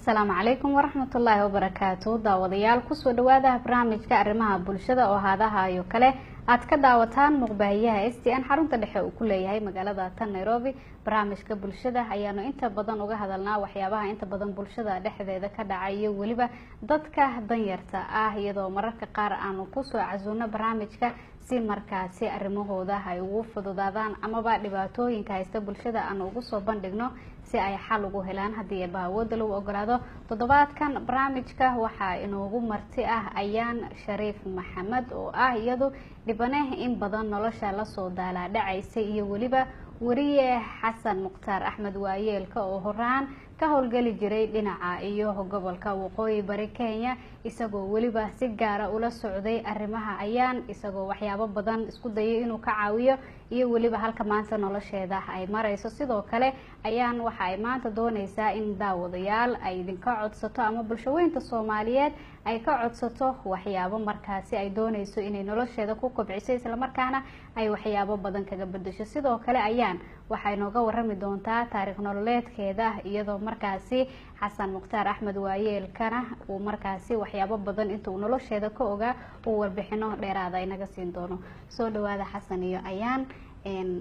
السلام عليكم ورحمة الله وبركاته داوديال كسو دواده برنامجka arrimaha bulshada oo haadahayo kale aad ka daawataan muqbaahiyaha STN xarunta dhexe uu ku leeyahay magaalada tan Nairobi barnaamijka bulshada ayaanu inta badan uga hadalnaa waxyaabaha inta badan bulshada dhexdeeda ka dhacay waliba dadka danyarta ah iyadoo mararka qaar aanu ku soo casuuno barnaamijka si markaasi arrimahooda ay ugu fududaadaan ama ba dhibaatooyinka haysta bulshada aan ugu soo bandhigno si ay xal ugu helaan hadii ay awood loo ogolaado toddobaadkan barnaamijka waxa inoogu marti ah ayaan Shariif Maxamed oo ah iyadu dhibanaha in badan nolosha la soo daala dhacaysay iyo waliba wariye Xasan Muqtaar Axmed waayeelka oo horaan ka howlgali jiray dhinaca iyo gobolka waqooyi bari Kenya isagoo waliba si gaar ah ula socday arrimaha ayaan isagoo waxyaabo badan isku dayay inuu ka caawiyo iyo waliba halka maanta nolosheeda ay marayso sidoo kale ayaan waxa ay maanta doonaysaa in daawadayaal ay idinka codsato ama bulshooyinka Soomaaliyeed ay ka codsato waxyaabo markaasi ay doonayso inay nolosheeda ku kobciso isla markaana ay waxyaabo badan kaga bedesho sidoo kale ayaan waxay nooga warami doontaa taariikh nololeedkeeda iyadoo markaasi Xasan Muqtaar Axmed waayeelkana uu markaasi waxyaabo badan intuu nolosheeda ka ogaa uu warbixino dheeraad ah inaga siin doono soo dhawaada Xasan iyo ayaan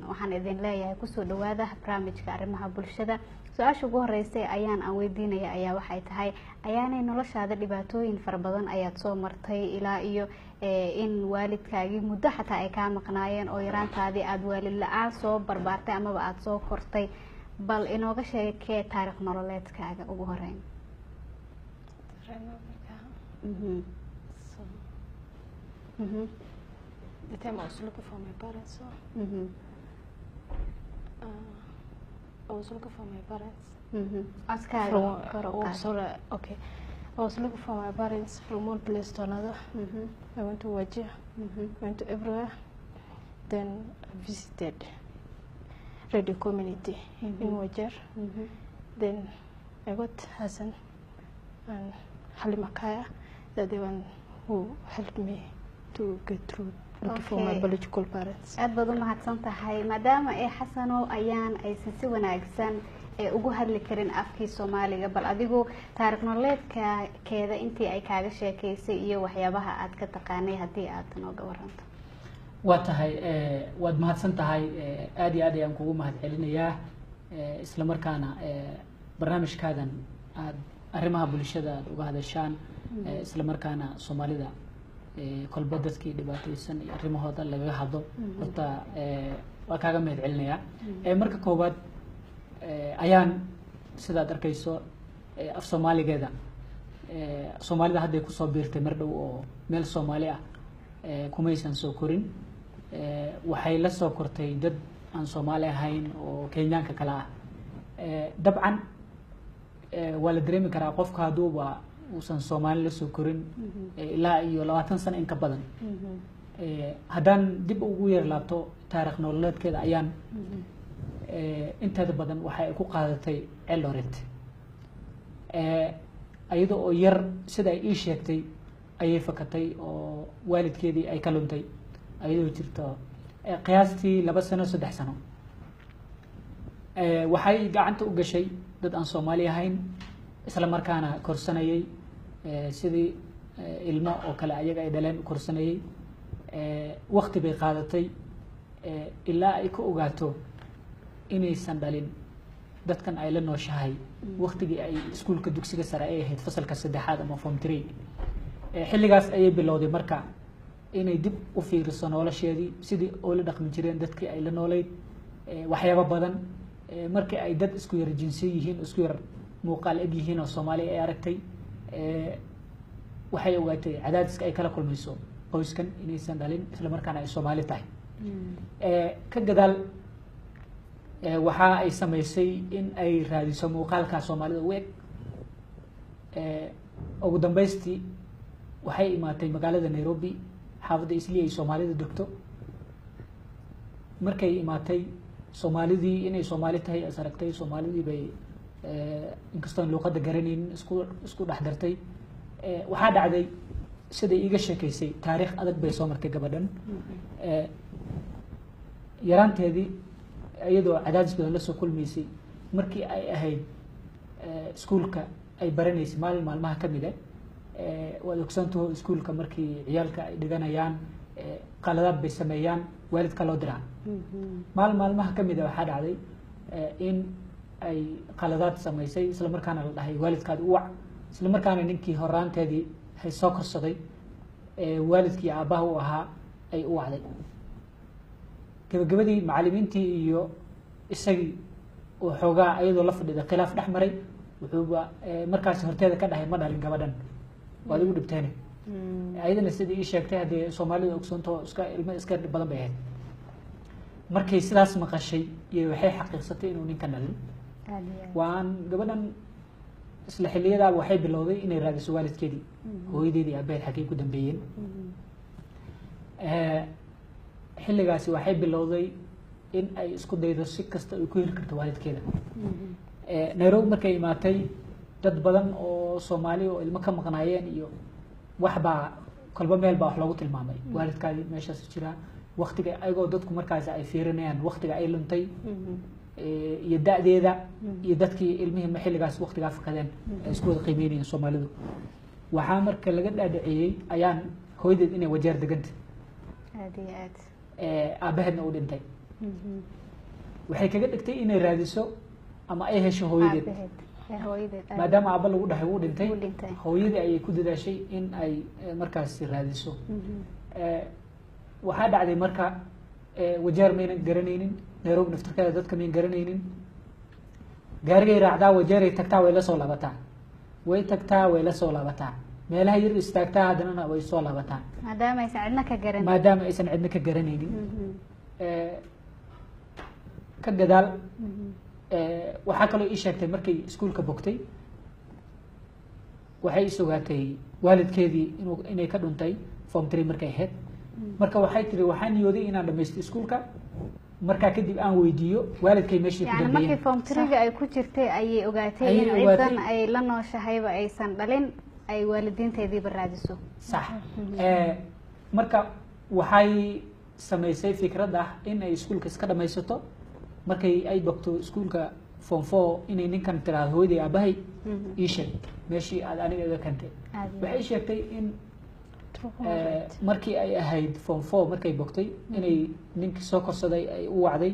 waxaan idin leeyahay ku soo dhawaada barnaamijka arrimaha bulshada su'aasha ugu horeysay ayaan aan weydiinaya ayaa waxay tahay ayaanay noloshaada dhibaatooyin far badan ayaad soo martay ilaa iyo in waalidkaagi muddo xataa ay ka maqnaayeen oo yaraantaadii aad waalid la'aan soo barbaartay ama aad soo kortay bal inooga sheekay taariikh nololeedkaaga ugu horeyn The time I was looking for my parents, so I was looking for my parents. Sorry, okay. I was looking for my parents from one place to another. I went to Wajir, went to everywhere. Then I visited radio community in Wajir. Then I got Hassan and Halima Kaya, that the one who helped me to get through looking for my biological parents. aad baad u mahadsan tahay maadaama ay Xasano ayaan aysan si wanaagsan ugu hadli karin afkii Soomaaliga bal adigu taariikh nololeedkeeda intii ay kaaga sheekaysay iyo waxyaabaha aad ka taqaanay hadii aad nooga waranto waa tahay waad mahadsan tahay aad iyo aad ayaan kugu mahadcelinayaa isla markaana barnaamijkaadan aad arrimaha bulshada aad uga hadashaan isla markaana Soomaalida kolba dadkii dhibaataysan iyo arrimahooda laga hadlo horta waa kaaga mahadcelinayaa marka koobaad ayaan sidaad arkayso af Soomaaligeeda Soomaalida hadda ku soo biirtay mar dhow oo meel Soomaali ah kumaysan soo korin waxay la soo kortay dad aan Soomaali ahayn oo Kenyaanka kala ah dabcan wala dareemi karaa qofka haduuba uusan Soomaali la soo korin ilaa iyo 20 sano in ka badan haddaan dib ugu yeer laabto taariikh nololeedkeeda ayaan inta badan waxa ay ku qaadatay Eldoret ayadoo oo yar sida ay ii sheegtay ayay fakatay oo waalidkeedii ay ka luntay ayadoo jirto qiyaastii 2 sano 3 sano waxay gacanta u gashay dad aan Soomaali ahayn isla markaana korsanayay sidii ilmo oo kale ayaga ay dhaleen korsanayay waqti bay qaadatay ilaa ay ka ogaato inaysan dhalin dadkan ay la nooshahay waqtigii ay iskuulka dugsiga sare ay ahayd fasalka 3aad ama form 3 xilligaas ayay bilowday marka inay dib u fiiriso nolosheedii sidii oo la dhaqmi jireen dadkii ay la nooleyd waxyaabo badan markii ay dad isku yar jinsi yihiin isku yar muuqaal eg yihiin oo Soomaali ay aragtay waxay ogaatay cadaadiska ay kala kulmayso qoyskan inaysan dhalin isla markaana ay Soomaali tahay ka gadaal waxa ay sameysay in ay raadiso muuqaalka Soomaalida weeg ugu dambeystii waxay imaatay magaalada Nairobi xaafadda Islii ay Soomaalida degto markay imaatay Soomaalidii inay Soomaali tahay asaragtay Soomaalidii bay inkastoo luqadda garanaynin isku dhaxdartay waxa dhacday sida iiga sheekaysay taariikh adag bay soo martay gabadhan yaraanteedii iyadoo cadaadis badan la soo kulmaysay markii ay ahayd iskuulka ay baranaysa maalin maalmaha ka mid ah waad ogsantaho iskuulka markii ciyaalka ay dhiganayaan qaladaad bay sameeyaan waalidka loo diraa maalin maalmaha ka mid ah waxaa dhacday in ay qaladaad samaysay isla markaana la dhahay waalidkaadi u wac isla markaana ninkii horaanteedii hay soo korsaday waalidkii aabbaha u ahaa ay u wacday gabagabadii macallimiintii iyo isagii oo xoogaa ayadoo la fadhida khilaaf dhex maray wuxuuba markaasi horteeda ka dhahay ma dhalin gabadhan waad igu dhibteene ayadana sidii ii sheegtay haddee soomaalida ogsoonto iska ilmo iska dhib badan bay ahayd markay sidaas maqashay iyo waxay xaqiiqsatay inuu ninkan dhalin waan gabadhan isla xiliyadaaba waxay bilowday inay raadiso waalidkeedii hooyadeedii aabaheed xaggay ku dambeeyeen xilligaasi waxay bilowday in ay isku daydo si kasta ay ku heli karto waalidkeeda nairobi markay imaatay dad badan oo soomaali oo ilmo ka maqnaayeen iyo waxbaa kolba meel baa wax loogu tilmaamay waalidkaadii meeshaas jiraa waktiga ayagoo dadku markaasi ay fiirinayaan waktiga ay luntay iyo da-deeda iyo dadkii ilmihii xilligaas waktigaa fakadeen ay isku wada qiimeynayeen soomaalidu waxaa marka laga dhaadhiciyey ayaan hooyadeed inay wajeer deganta aabaheedna uu dhintay waxay kaga dhigtay inay raadiso ama ay hesho hooyadeed maadaama aaba lagu dhahay wuu dhintay hooyadii ayay ku dadaashay in ay markaasi raadiso waxaa dhacday marka wajeer maynan garanaynin nairobi naftarkeeda dadka mayn garanaynin gaarigay raacdaa wajeeray tagtaa way la soo laabataa way tagtaa way la soo laabataa meelaha yar istaagtaa haddanana way soo laabataa maadaama aysan cidna ka garanaynin maadaama aysan cidna ka garanaynin ka gadaal waxaa kaloo ii sheegtay markay iskuulka bogtay waxay is ogaatay waalidkeedii inay ka dhuntay form 3 markay ahayd marka waxay tiri waxaan niyooday inaan dhamaysto iskuulka markaa kadib aan weydiiyo waalidkay meeshii ku dambeeyeen markii form 3 ay ku jirtay ayay ogaatay in ciidan ay la nooshahayba aysan dhalin ay waalidiinteediiba raadiso sax marka waxay samaysay fikrad ah in ay iskuulka iska dhamaysato markay ay bogto iskuulka form 4 inay ninkan tiraahdo hooyaday aabahay ii sheeg meeshii aad aniga iga kantay waxay sheegtay in markii ay ahayd form 4 markay bogtay inay ninkii soo korsaday ay u wacday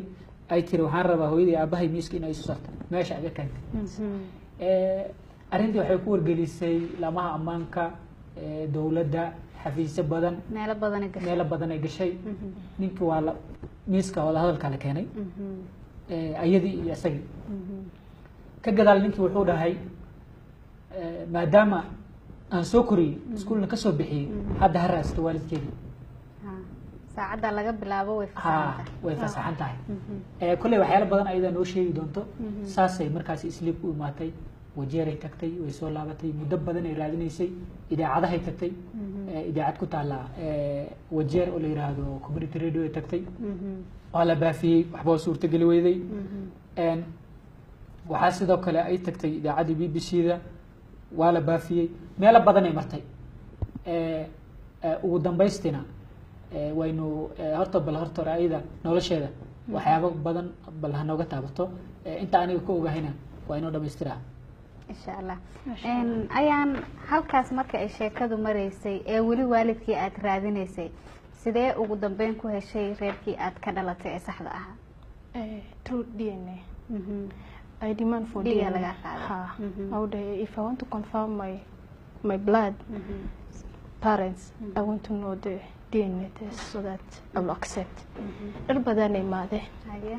ay tiri waxaan rabaa hooyaday aabahay miiska inay isu sarto meesha iga kantay arrintii waxay ku wargelisay lamaha ammaanka dowladda xafiisyo badan meelo badan ay gashay ninkii waa miiska wada hadalka la keenay ayadii iyo isagii ka gadaal ninkii wuxuu dhahay maadaama aan soo koriyey iskuulna kasoo bixiyey hadda ha raasito waalidkeedii saacadda laga bilaabo way fasaxan tahay kolley waxyaalo badan ayadaa noo sheegi doonto saasay markaasi isliib u imaatay wajeeray tagtay way soo laabatay muddo badan ay raadinaysay idaacadahay tagtay idaacad ku taalla wajeer oo la yiraahdo community radio ay tagtay waa la baafiyey waxba suurtageli weyday waxaa sidoo kale ay tagtay idaacaddii BBC-da waa la baafiyey meelo badan ay martay ugu dambaystina waynu horta hore ayada nolosheeda waxyaabo badan bal ha nooga taabato inta aniga ka ogahayna waa inoo dhamaystiraa insha allah ayaan halkaas marka ay sheekadu maraysay ee weli waalidkii aad raadinaysay sidee ugu dambeyn ku heshay reerkii aad ka dhalatay ee saxda ahaa through DNA. I demand for DNA. I would, if I want to confirm my blood parents, I want to know the DNA test so that I will accept. Irbadana imaade.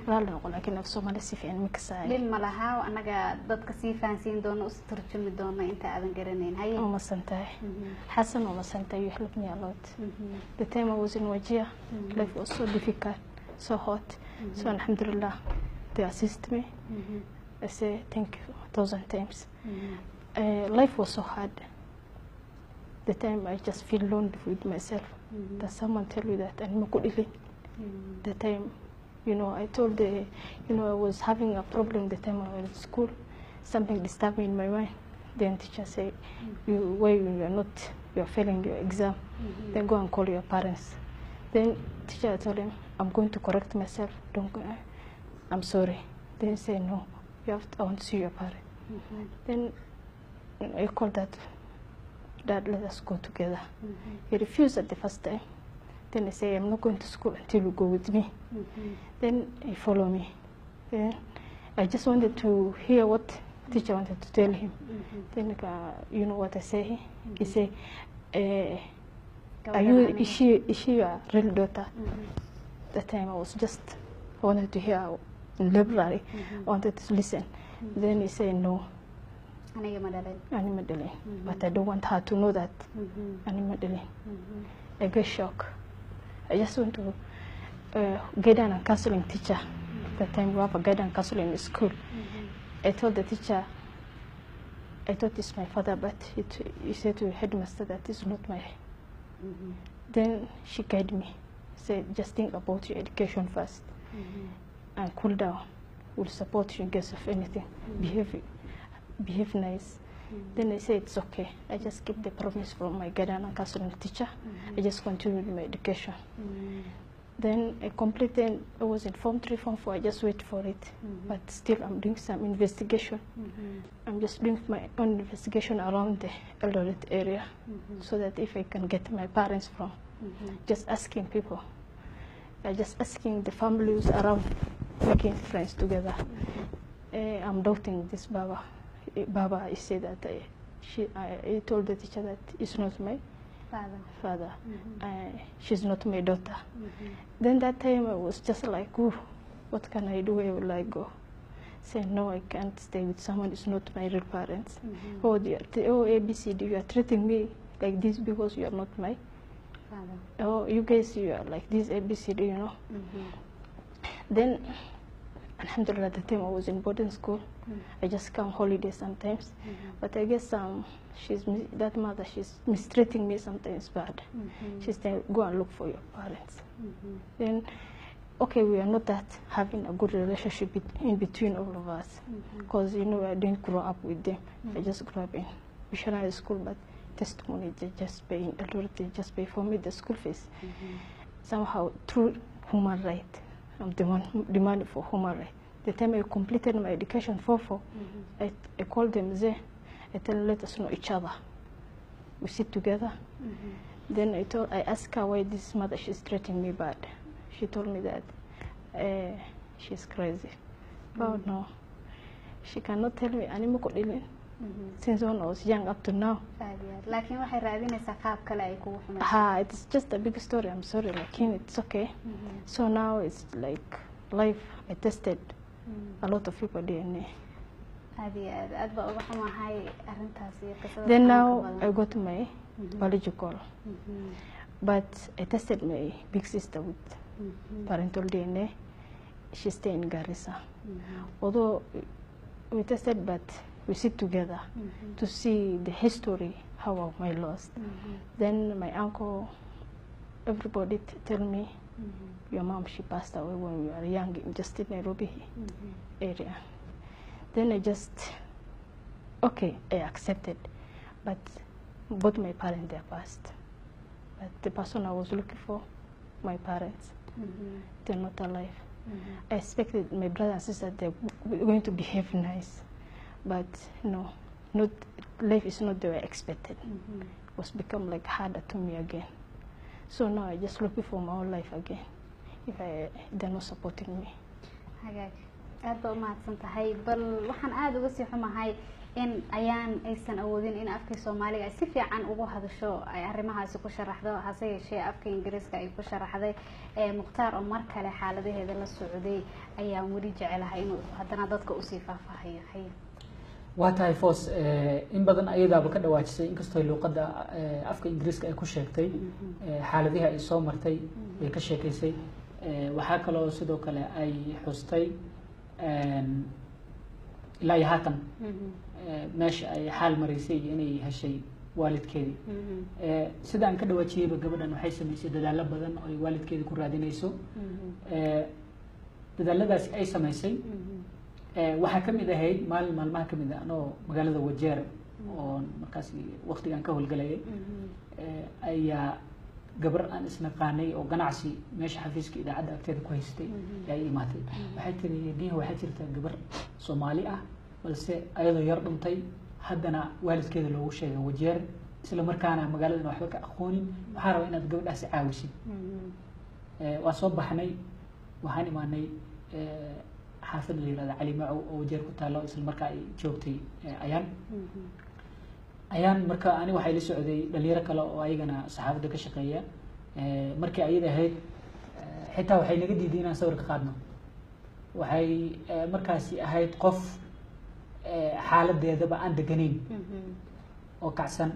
La noqon laakiin af Soomaali si fiican ma kasay. Lin malaha anaga dadka si faansiin doono u turjumi doono inta aadan garanayn. Haye. Ma santahay. Xasan ma santahay you help me a lot. The time I was in Wajir, life was so difficult, so hot. So alhamdulillah, they assist me. I say thank you 1,000 times. Life was so hard. The time I just feel lonely with myself. That someone tell you that and the time, you know, I told the, you know, I was having a problem the time I was in school. Something disturbed me in my mind. Then teacher say, you are not, you are failing your exam. Then go and call your parents. Then teacher told him, I'm going to correct myself. Don't go. I'm sorry. Then say no. I want to see your parents. Then I called Dad, let us go together. He refused at the first time. Then I say, I'm not going to school until you go with me. Then he followed me. Then I just wanted to hear what teacher wanted to tell him. Then you know what I say? He say, is she your real daughter? That time I wanted to hear in library. I wanted to listen. Then he said, no. Annie Madeleine. But I don't want her to know that. Annie Madeleine. I get shocked. I just went to guidance and counseling teacher. That time we have a guidance and counseling in school. I told the teacher, I thought it's my father, but he said to the headmaster that it's not my. Then she guided me, said, just think about your education first and cool down. We'll support you in case of anything. Behave nice. Then I said, it's okay. I just keep the promise from my guidance and counseling teacher. I just continued my education. Then I completed, I was in Form 3, Form 4, I just wait for it. But still I'm doing some investigation. I'm just doing my own investigation around the Eldoret area so that if I can get my parents from, just asking people. Just asking the families around, making friends together. I'm doubting this Baba. Baba, he said that I told the teacher that it's not my father. She's not my daughter. Then that time I was just like, oh, what can I do? Where will I go? Say, no, I can't stay with someone who's not my real parents. Oh, ABCD, you are treating me like this because you are not my father. Oh, you guys, you are like this ABCD, you know. Then, alhamdulillah, at the time I was in boarding school. I just come holiday sometimes. But I guess that mother, she's mistreating me sometimes bad. She's saying, go and look for your parents. Then, okay, we are not that having a good relationship in between all of us. Because, you know, I didn't grow up with them. I just grew up in missionary school, but testimony, they just pay, they just pay for me the school fees. Somehow, through human right, I'm demanding for human right. The time I completed my education 4-4, I called them there. I tell them, let us know each other. We sit together. Then I asked her why this mother, she's treating me bad. She told me that she's crazy. Oh no, she cannot tell me anymore. Since when I was young up to now. It's just a big story. I'm sorry, it's okay. So now it's like life. I tested a lot of people DNA. Then now I got my biological, but I tested my big sister with parental DNA. She stayed in Garissa. Although we tested, but we sit together to see the history, how I lost. Then my uncle, everybody tell me, your mom, she passed away when we were young, just in Nairobi area. Then I just, okay, I accepted. But both my parents, they passed. But the person I was looking for, my parents, they're not alive. I expected my brother and sister, they're going to behave nice. But no, life is not the way I expected. It was become like harder to me again. So now I just looking for my own life again. If they're not supporting me. aad baa u mahadsan tahay bal waxaan aad uga sii xumahay in ayaan aysan awoodin in afka Soomaaliga ay si fiican ugu hadasho ay arrimahaasi ku sharaxdo hase yeeshee afka Ingiriiska ay ku sharaxday Mukhtaar oo mar kale xaaladaheeda la socday ayaan wali jecelahay inuu haddana dadka u sii faafahayo waa tahay Foos in badan ayadaaba ka dhawaajisay inkastoo luqadda afka Ingiriiska ay ku sheegtay xaaladaha ay soo martay ay ka sheekaysay waxa kale oo sidoo kale ay xustay ilaa haatan meesha ay xaal mareysay inay heshay waalidkeedii sidaan ka dhawaajiyay gabadhan waxay sameysay dadaalo badan oo ay waalidkeedii ku raadinayso dadaaladaas ay sameysay waxa kamid ahayd maalmaha kamid ah oo magaalada Wajeer oo markaas waqtigan ka howlgalayay ayaa gabar aan isna qaanay oo ganacsi meesha xafiiska idaacada agteeda ku haystay ay imaatay waxay tiri waxay jirtaa gabar Soomaali ah balse ayadoo yar dhuntay haddana waalidkeeda loogu sheegay wajeer isla markaana magaaladana waxba ka aqoonin waxaa rabaa inaad gabadhaasi caawisid waa soo baxnay waxaan imaanay xaafad la yirahda cali macow oo wajeer ku taalo isla markaa ay joogtay ayaan marka ani waxay la socday dhalinyaro kale oo ayagana saxaafadda ka shaqeeya markii ayada ahayd xitaa waxay naga diiday inaan sawir ka qaadno waxay markaasi ahayd qof xaaladeedaba aan deganayn oo kacsan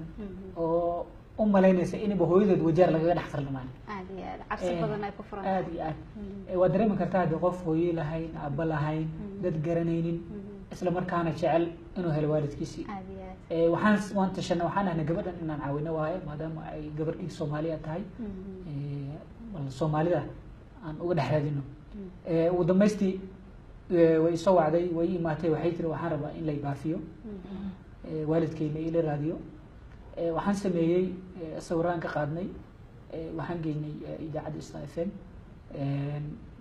oo u malaynaysa inaba hooyadeed wajeer lagaga dhex qardamaan aad iyo aad cabsi badan ay ku furan aad iyo aad waa dareemi kartaa haddii qof hooye lahayn aabba lahayn dad garanaynin isla markaana jecel inuu helo waalidkiisii aad iyo aad waan tashanay waxaan ahnay gabadhan inaan caawino waaye maadaama ay gabar dhiig soomaaliya tahay bal soomaalida aan uga dhex raadino ugu dambaystii way isoo wacday way ii imaatay waxay tiri waxaan rabaa in lay baafiyo waalidkayna ila raadiyo waxaan sameeyey sawiraan ka qaadnay waxaan geynay idaacadda star f m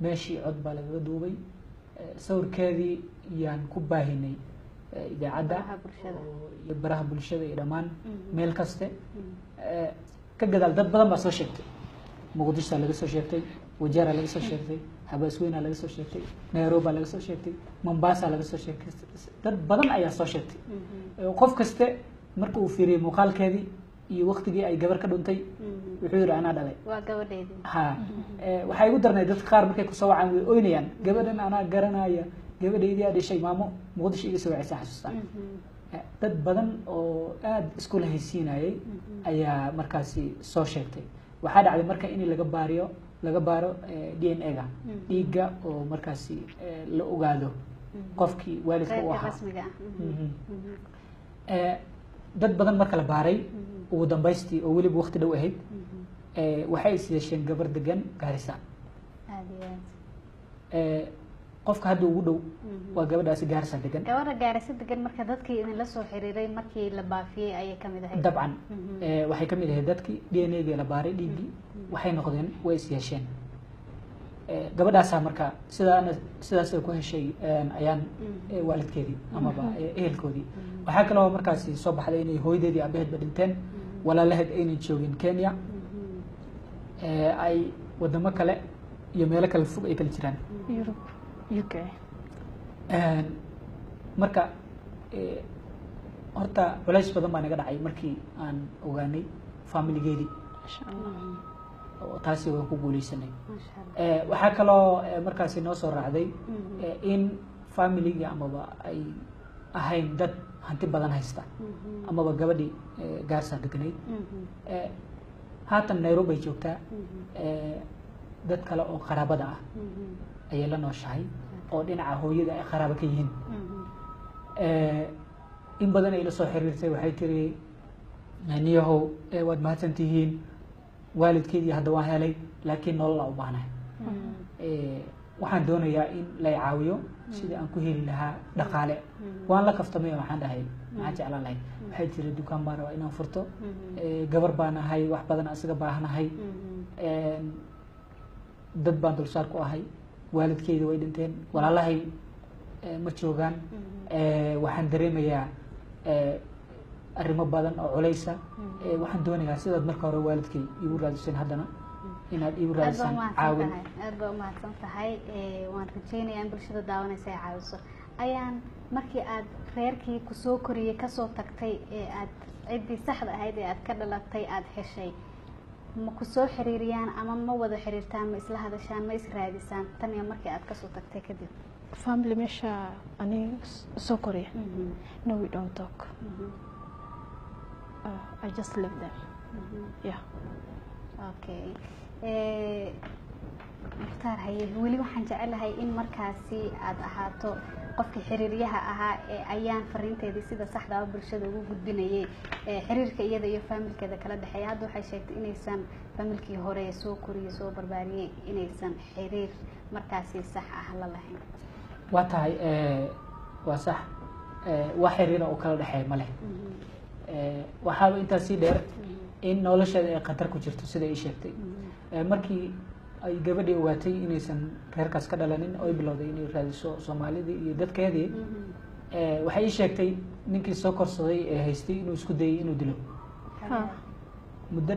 meeshii cod baa lagaga duubay sawirkeedii yaan ku baahinay idaacadda iyo baraha bulshada iyo dhammaan meel kaste ka gadaal dad badan baa soo sheegtay muqdishoa laga soo sheegtay wajeera laga soo sheegtay habaasweynaa laga soo sheegtay nairobia laga soo sheegtay mombasa laga soo sheegtay dad badan ayaa soo sheegtay qof kaste marka uu fiiriyey muuqaalkeedii iyo waktigii ay gabar ka dhuntay wuxuu yihi anaa dhalay waa gabadheedii ha waxay igu darnay dadka qaar markay kusoo wacaan way oynayaan gabadhan anaa garanaya gabadhaydii aa dhishay maamo muqdisho iga soo wacaysa xasuustaan dad badan oo aada isku lahaysiinayay ayaa markaasi soo sheegtay waxaa dhacday marka in laga baaro d n a ga dhiigga oo markaasi la ogaado qofkii waalidka u ahaa dad badan marka la baaray ugu dambaystii oo weliba wakti dhow ahayd waxay is yeesheen gabar degan gaarisa qofka hadda ugu dhow waa gabadhaasi gaarisa degan gabadha gaarisa degan marka dadkii idinla soo xiriiray markii la baafiyey ayay kamid ahayd dabcan waxay kamid ahayd dadkii d n a gii la baaray dhiiggii waxay noqdeen way is yeesheen gabadhaasaa marka sidaas ay ku heshay ayaan waalidkeedii amaba ehelkoodii waxaa kaloo markaasi soo baxday inay hooyadeedii aabaheedba dhinteen walaalaheed aynan joogin kenya ay wadamo kale iyo meelo kale fog ay kala jiraan Europe, UK. marka horta culays badan baa naga dhacay markii aan ogaanay familigeedii Masha Allah. oo taasi waan ku guuleysanay waxaa kaloo markaasi noo soo raacday in familigii amaba ay ahayn dad hanti badan haysta amaba gabadhii gaarsaa deganayd haatan nairobi ay joogtaa dad kale oo qaraabada ah ayay la nooshahay oo dhinaca hooyada ay qaraabo ka yihiin in badan ay la soo xiriirtay waxay tiri niyahow waad mahadsan tihiin waalidkeedii hadda waan helay laakiin nolol aan u baahnahay waxaan doonayaa in lay caawiyo sidii aan ku heli lahaa dhaqaale waan la kaftamay waxaan dhahay maxaan jeclaan lahay waxay tiri dukaan baan rabaa inaan furto gabar baan ahay wax badan asiga baahnahay dad baan dulsaar ku ahay waalidkeyda way dhinteen walaalahay ma joogaan waxaan dareemayaa arrimo badan oo culeysa waxaan doonayaa sidaad marka hore waalidkay igu raadiseen haddana inaad igu raadisaan caawin aad baa umahadsan tahay waan rajeynayaa in bulshada daawanaysa ay caawiso ayaan markii aad reerkii kusoo koriyey kasoo tagtay ee aad ciddii saxda ahayd ee aad ka dhalatay aada heshay ma kusoo xiriiriyaan ama ma wada xiriirtaan ma isla hadashaan ma is raadisaan tan iyo markii aad kasoo tagtay kadib Family meesha ani soo koriya. No, we don't talk. I just leave them. Yeah. okay mukhtaar haye weli waxaan jecelahay in markaasi aada ahaato qofkii xiriiryaha ahaa ee ayaan fariinteedii sida saxdaa bulshada ugu gudbinayay xiriirka iyada iyo faamilkeeda kala dhexeeya hadda waxay sheegtay inaysan faamilkii hore soo koriyey soo barbaariyey inaysan xiriir markaasi sax ah la lahayn waa tahay waa sax wax xiriira oo kala dhexeeya ma leh waxaaba intaas sii dheer in nolosheeda ay khatar ku jirto sida ay sheegtay markii ay gabadhii ogaatay inaysan reerkaas ka dhalanin oo ay bilowday inay raadiso soomaalidii iyo dadkeedii waxay ii sheegtay ninkii soo korsaday ee haystay inuu isku dayay inuu dilo ha muddo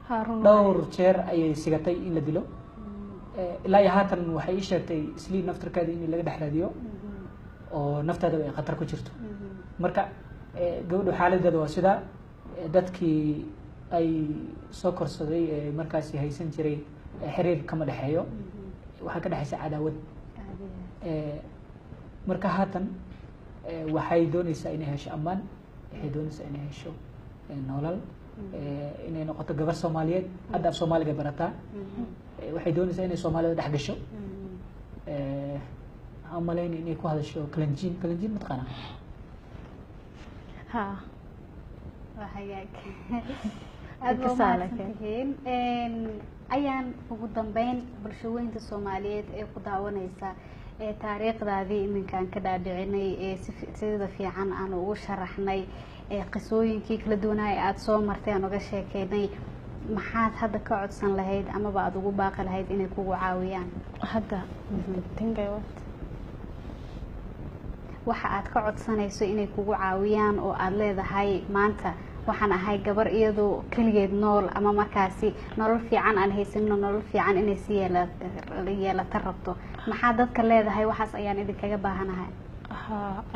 harun dhowr jeer ayay sigatay in la dilo ilaa iyo haatan waxay ii sheegtay islii naftarkeeda in laga dhex raadiyo oo nafteedaba ay khatar ku jirto marka gabadhu xaaladeeda waa sidaa dadkii ay soo korsaday ee markaasi haysan jiray xiriir kama dhexeeyo waxaa ka dhexaysa cadaawad marka haatan waxay doonaysaa inay hesho ammaan waxay doonaysaa inay hesho nolol inay noqoto gabar soomaaliyeed hadda af soomaaliga barataa waxay doonaysaa inay soomaalida dhex gasho waxaan umalaynaya inay ku hadasho kalanjiin mataqaana ha waa hagaag aada ba mahadsantihiin ayaan ugu dambeyn bulshaweynta soomaaliyeed ee ku daawaneysa taariikhdaadii iminkaan ka dhaadhicinay sida fiican aan ugu sharaxnay qisooyinkii kala duwanaa aada soo martay aan uga sheekeynay maxaad hadda ka codsan lahayd amaba aada ugu baaqi lahayd inay kugu caawiyaan hadda waxa aad ka codsanayso inay kugu caawiyaan oo aada leedahay maanta waxaan ahay gabar iyadoo keligeed nool ama markaasi nolol fiican aan haysanino nolol fiican inay si yeelata rabto maxaa dadka leedahay waxaas ayaan idinkaga baahanahay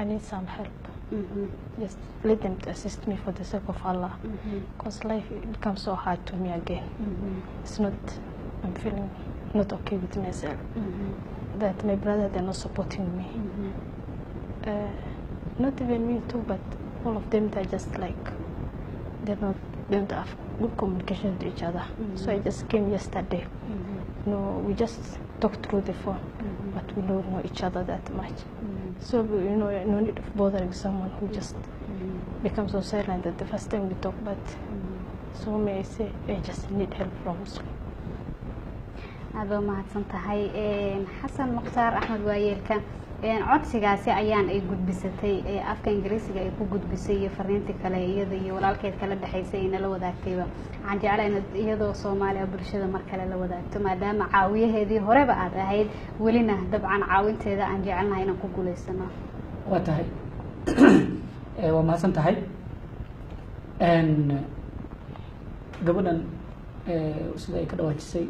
I need some help. Just let them to assist me for the sake of Allah, because life becomes so hard to me again. It's not, I'm feeling not okay with myself. That my brother, they're not supporting me. Not even me too, but all of them, they're just like, they don't have good communication with each other. So I just came yesterday. No, we just talked through the phone, but we don't know each other that much. So, no need of bothering someone who just becomes so silent that the first time we talk, but so may I say, I just need help from Muslim. aada waa mahadsan tahay xasan mukhtaar axmed waayeelka codsigaasi ayaan ay gudbisatay afka ingiriisiga ay ku gudbisay iyo fariintii kale iyada iyo walaalkeed kala dhexaysay ay nala wadaagtayba waxaan jeclahay inaad iyadoo soomaaliya bulshada mar kale la wadaagto maadaama caawiyaheedii horeba aad ahayd welina dabcan caawinteeda aan jecelnahay inaan ku guulaysano waa tahay waa mahadsan tahay gabadhan sida ay ka dhawaajisay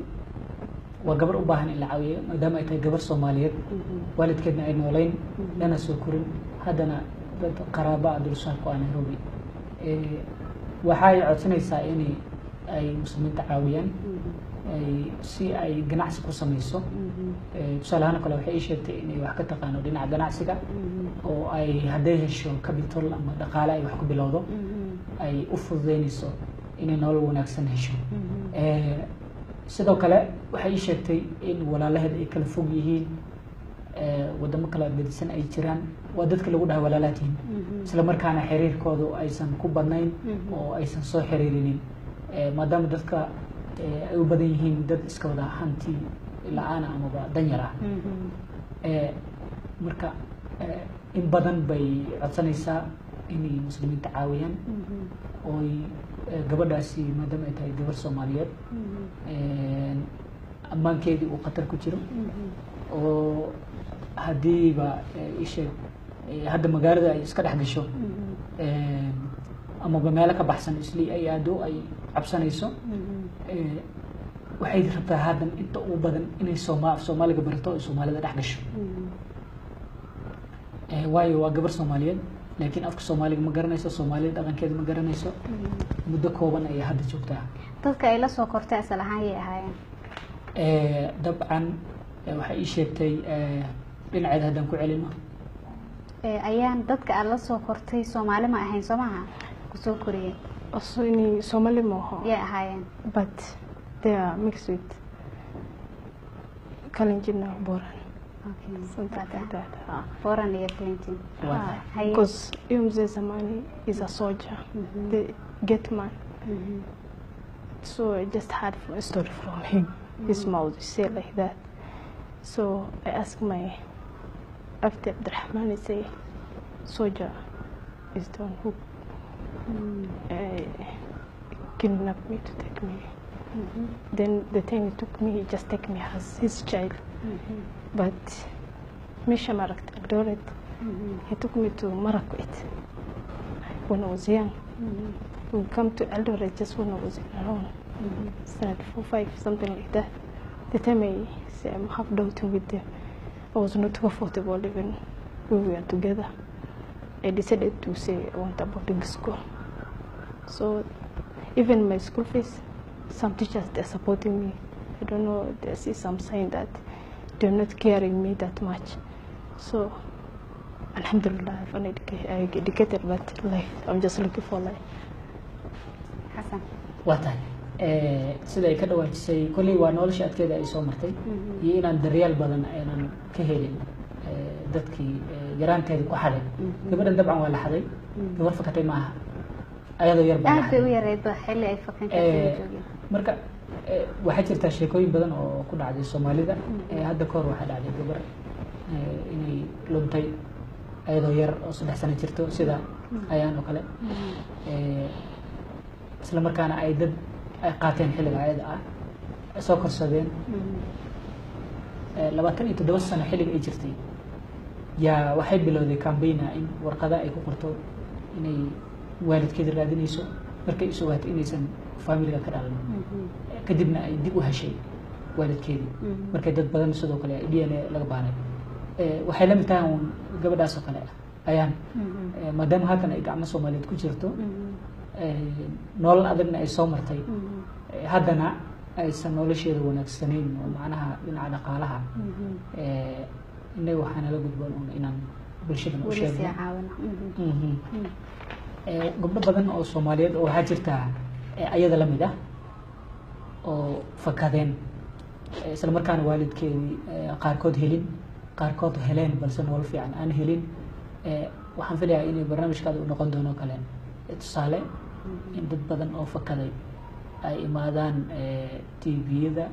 waa gabar u baahan in la caawiyo maadaama ay tahay gabar soomaaliyeed waalidkeedna ay nooleyn lana soo korin haddana dad qaraaba a dulsaarku ah Nairobi waxay codsanaysaa in ay muslimiinta caawiyaan si ay ganacsi ku samayso tusaale ahaan kale waxay ii sheegtay inay wax ka taqaano dhinaca ganacsiga oo ay hadday hesho capital ama dhaqaale ay wax ku bilowdo ay u fududeynayso inay nolol wanaagsan hesho sidoo kale waxay ii sheegtay in walaalaheed ay kala fog yihiin wadamo kala gedisan ay jiraan waa dadka lagu dhahay walaalaatihiin isla markaana xiriirkoodu aysan ku badnayn oo aysan soo xiriirinin maadaama dadka ay u badan yihiin dad iska wada hanti la-aana amaba danyar ah marka in badan bay codsanaysaa inay muslimiinta caawiyaan ooy gabadhaasi maadaama ay tahay gabar soomaaliyeed ammaankeedii uu khatar ku jiro oo haddiiba isheeg hadda magaalada ay iska dhex gasho amaba meelo ka baxsan islii ay aado ay cabsanayso waxay rabtaa haddan inta ugu badan inay soomaaliga barato ay soomaalida dhex gasho waayo waa gabar soomaaliyeed laakiin afka soomaaliga ma garanayso soomaalida dhaqankeeda ma garanayso muddo kooban ayay hadda joogtaa dadka ay la soo kortay asal ahaan yay ahaayeen dabcan waxay ii sheegtay dhinaceeda haddaan ku celino ayaan dadka aada la soo kortay soomaali ma ahayn soo maha kusoo koriyey Also in Somali moho, yay ahaayeen but they are mixed with Kalenjin or Boran, something like that. foran iyo Clinton Haye. Because Mzee Zamani is a soldier, the Getman. So I just heard a story from him. His mouth is say like that. So I asked my after Abdurrahman, he say soldier is the one who kidnapped me to take me. Then the time he took me, he just take me as his child. But Misha Marak Eldoret, He took me to Marakwet when I was young. We come to Eldoret just when I was around 4, 5, something like that. The time I say I'm half doubting with them, I was not comfortable even when we were together. I decided to say I want a boarding school. So even my school fees, some teachers, they're supporting me. I don't know, they see some sign that they're not caring me that much. So alhamdulillah, I educated, but like I'm just looking for life. xasan waa tahay sida ay ka dhawaajisay kolley waa nolosha adkeeda ay soo martay iyo inaan daryeel badan aynan ka helin dadkii yaraanteeda ku xaday gabadhan dabcan waa la xaday gabar fakatay maaha ayadoo yar baa aad bay u yareyd xilli ay fakan kartay joogeen marka waxaa jirta sheekooyin badan oo ku dhacday Soomaalida hadda ka hor waxaa dhacday gabar inay luntay ayadoo yar oo 3 sano jirto sida ayaan oo kale isla markaana ay dad ay qaateen xilliga ayada ah soo korsadeen 27 sano xilliga ay jirtay yaa waxay bilowday campaign in warqada ay ku qorto inay waalidkeeda raadinayso markay isu waatay inaysan familiga ka dhalan kadibna ay dib u heshay waalidkeedii markay dad badan sidoo kale DNA laga baaray waxay la mid tahay gabadhaas oo kale ayaan maadaama halkan ay gacmo Soomaaliyeed ku jirto nolol adagna ay soo martay haddana aysan nolosheeda wanaagsanayn oo macnaha dhinaca dhaqaalaha inay waxaana la gudboon inaan bulshada u sheegno gabdho badan oo Soomaaliyeed oo waxaa jirta ayada la mid ah oo fakadeen isla markaana waalidkeedii qaarkood helin qaarkood heleen balse nolol fiican aan helin waxaan filayaa inay barnaamijkaada u noqon doono kale tusaale in dad badan oo fakaday ay imaadaan TV-yada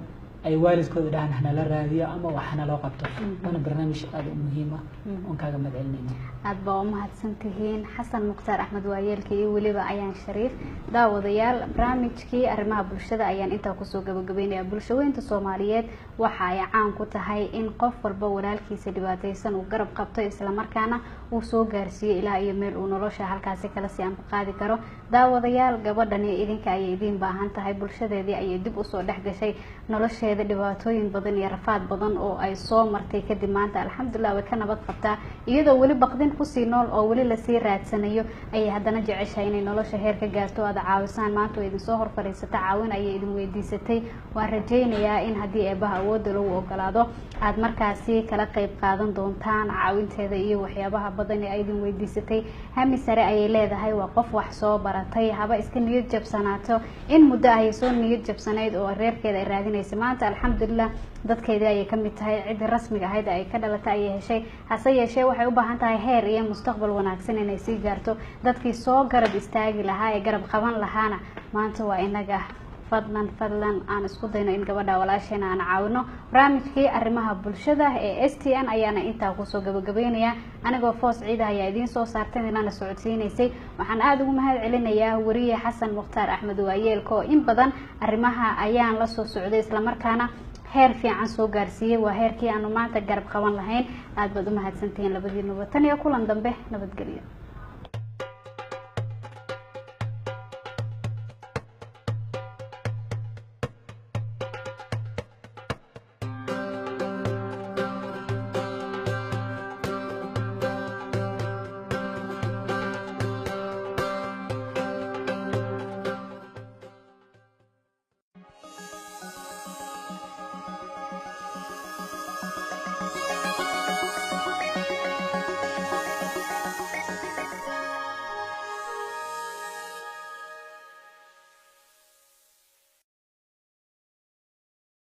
ay waalidkooda dhahan hanala raadiyo ama waxna loo qabto waana barnaamij aad u muhiim ah oo kaaga madcelinayna aad baa u mahadsantihiin xasan mukhtaar axmed waayeelkii iyo weliba ayaan shariif daawadayaal barnaamijkii arrimaha bulshada ayaan intaa kusoo gabagabaynayaa bulshaweynta Soomaaliyeed waxa ay caan ku tahay in qof walba walaalkiisa dhibaataysan uu garab qabto isla markaana uu soo gaarsiiyo ilaa iyo meel uu nolosha halkaasi kala sii qaadi karo daawadayaal gabadhani idinka ay idin baahan tahay bulshadeedii ay dib u soo dhaxgashay nolosheeda dhibaatooyin badan iyo rafaad badan oo ay soo martay kadib maanta alxamdulillah way ka nabad qabtaa iyadoo wali baqdin ku sii nool oo wali la sii raadsanayo ay haddana jeceshahay inay nolosha heer ka gaarto aad caawisaan maanta way idin soo hor fariisata caawin ay idin weydiisatay waan rajaynayaa in haddii eebaha awood lagu ogolaado aad markaasi kala qayb qaadan doontaan caawinteeda iyo waxyaabaha badan ee ay idin weydiisatay hami sare ay leedahay waa qof wax soo baratay haba iska niyad jabsanaato in muddo ay soo niyad jabsanayd oo reerkeeda ay raadinaysa maanta alxamdulillah dadkeedii ay ka mid tahay cid rasmiga ahayd ay ka dhalatay ay heshay hase yeeshee waxay u baahan tahay heer iyo mustaqbal wanaagsan inay sii gaarto dadkii soo garab istaagi lahaa ee garab qaban lahaana maanta waa inaga fadlan aan isku dayno in gabadha walaasheena aan caawino barnaamijkii arrimaha bulshada ee STN ayaana intaa kusoo gabagabeynaya anigoo Foos Ciida ayaa idin soo saartay inaan socodsiinaysay waxaan aad ugu mahad celinayaa wariye xasan mukhtaar axmed waayeelko in badan arrimaha ayaan la soo socday isla markaana heer fiican soo gaarsiiyay waa heerkii aanu maanta garab qaban lahayn aad baad u mahadsantihiin labadiinaba tan iyo kulan dambe nabadgelyo